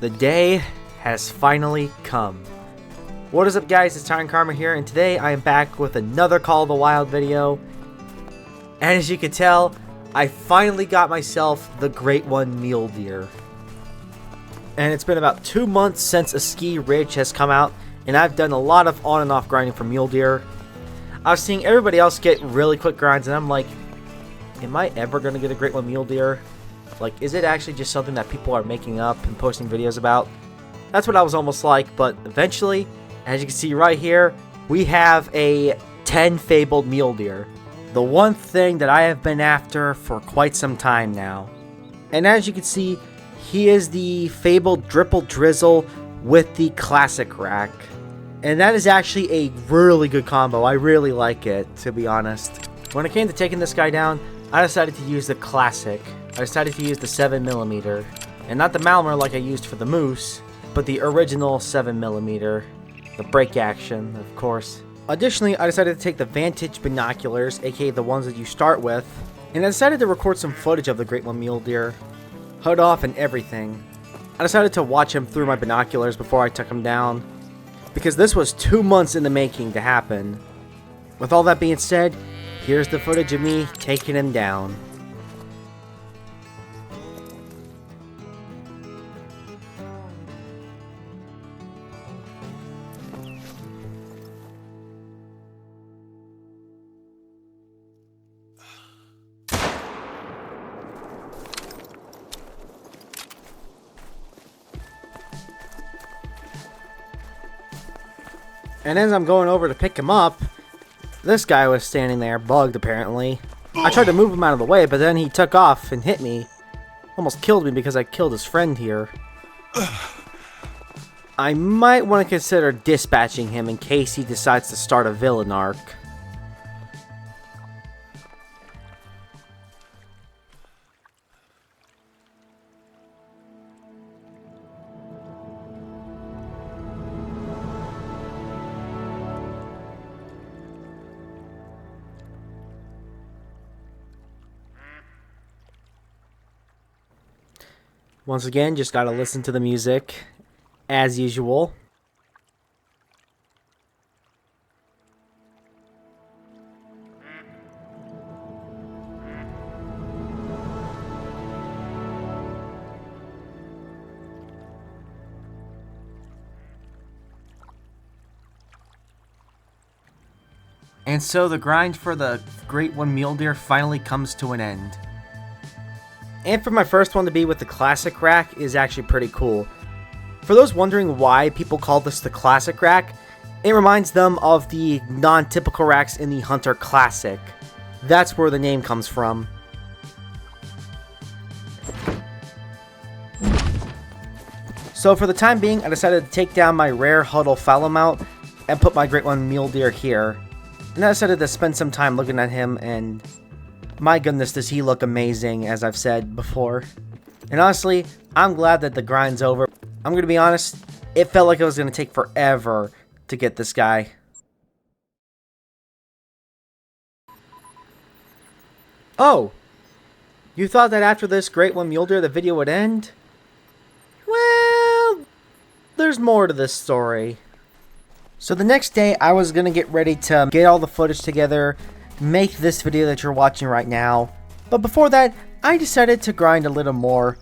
The day has finally come. What is up, guys? It's Time Karma here, and today I am back with another Call of the Wild video. And as you can tell, I finally got myself the Great One Mule Deer. And it's been about 2 months since a ski ridge has come out, and I've done a lot of on and off grinding for mule deer. I was seeing everybody else get really quick grinds, and I'm like, am I ever going to get a Great One Mule Deer? Like, is it actually just something that people are making up and posting videos about? That's what I was almost like, but eventually, as you can see right here, we have a 10 fabled mule deer. The one thing that I have been after for quite some time now. And as you can see, he is the fabled Dripple Drizzle with the classic rack. And that is actually a really good combo. I really like it, to be honest. When it came to taking this guy down, I decided to use the classic. I decided to use the 7mm, and not the Malmer like I used for the moose, but the original 7mm, the break action, of course. Additionally, I decided to take the Vantage binoculars, aka the ones that you start with, and I decided to record some footage of the Great One Mule Deer, hood off and everything. I decided to watch him through my binoculars before I took him down, because this was 2 months in the making to happen. With all that being said, here's the footage of me taking him down. And as I'm going over to pick him up, this guy was standing there, bugged apparently. I tried to move him out of the way, but then he took off and hit me. Almost killed me because I killed his friend here. I might want to consider dispatching him in case he decides to start a villain arc. Once again, just gotta listen to the music, as usual. And so the grind for the Great One Mule Deer finally comes to an end. And for my first one to be with the classic rack is actually pretty cool. For those wondering why people call this the classic rack, it reminds them of the non-typical racks in the Hunter Classic. That's where the name comes from. So for the time being, I decided to take down my rare Huddle Fallow mount and put my Great One Mule Deer here. And I decided to spend some time looking at him, and my goodness, does he look amazing, as I've said before. And honestly, I'm glad that the grind's over. I'm going to be honest, it felt like it was going to take forever to get this guy. Oh! You thought that after this Great One Mule Deer the video would end? Well, there's more to this story. So the next day, I was going to get ready to get all the footage together, make this video that you're watching right now. But before that, I decided to grind a little more.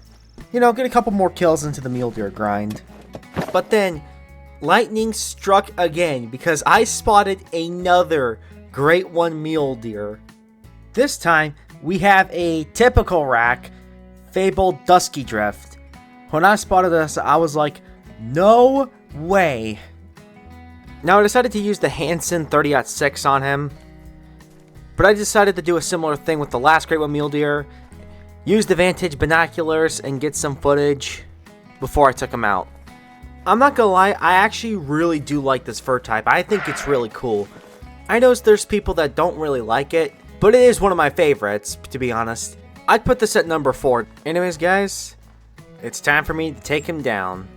You know, get a couple more kills into the mule deer grind. But then, lightning struck again because I spotted another Great One Mule Deer. This time, we have a typical rack, fabled Dusky Drift. When I spotted this, I was like, no way. Now I decided to use the Hansen 30-06 on him. But I decided to do a similar thing with the last Great One Mule Deer, use the Vantage binoculars and get some footage before I took him out. I'm not gonna lie, I actually really do like this fur type. I think it's really cool. I know there's people that don't really like it, but it is one of my favorites, to be honest. I'd put this at number 4. Anyways, guys, it's time for me to take him down.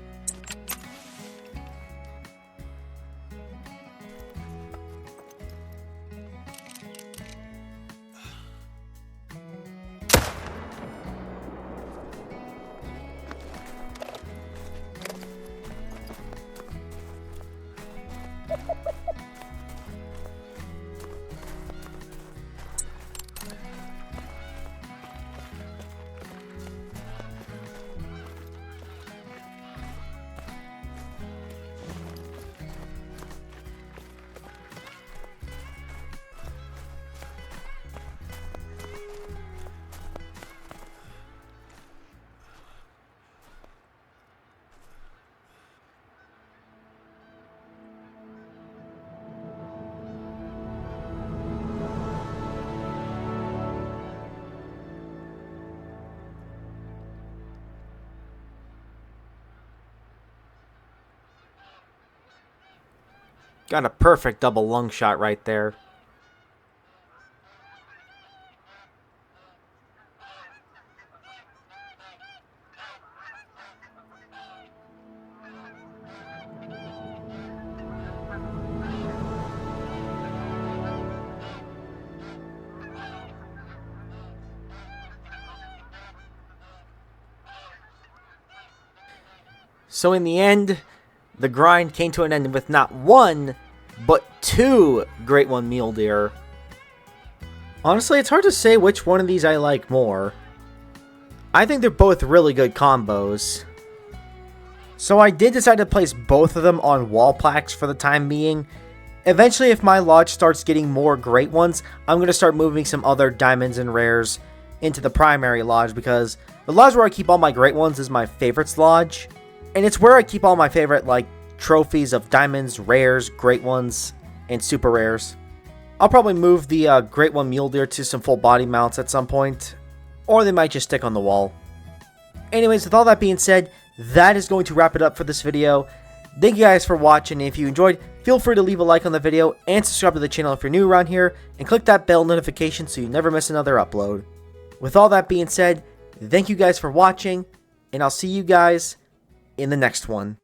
Got a perfect double lung shot right there. So in the end, the grind came to an end with not one, but two Great One Mule Deer. Honestly, it's hard to say which one of these I like more. I think they're both really good combos. So I did decide to place both of them on wall plaques for the time being. Eventually, if my lodge starts getting more great ones, I'm going to start moving some other diamonds and rares into the primary lodge, because the lodge where I keep all my great ones is my favorites lodge. And it's where I keep all my favorite, like, trophies of diamonds, rares, great ones, and super rares. I'll probably move the Great One Mule Deer to some full body mounts at some point, or they might just stick on the wall. Anyways, with all that being said, that is going to wrap it up for this video. Thank you guys for watching. If you enjoyed, feel free to leave a like on the video and subscribe to the channel if you're new around here, and click that bell notification so you never miss another upload. With all that being said, thank you guys for watching, and I'll see you guys in the next one.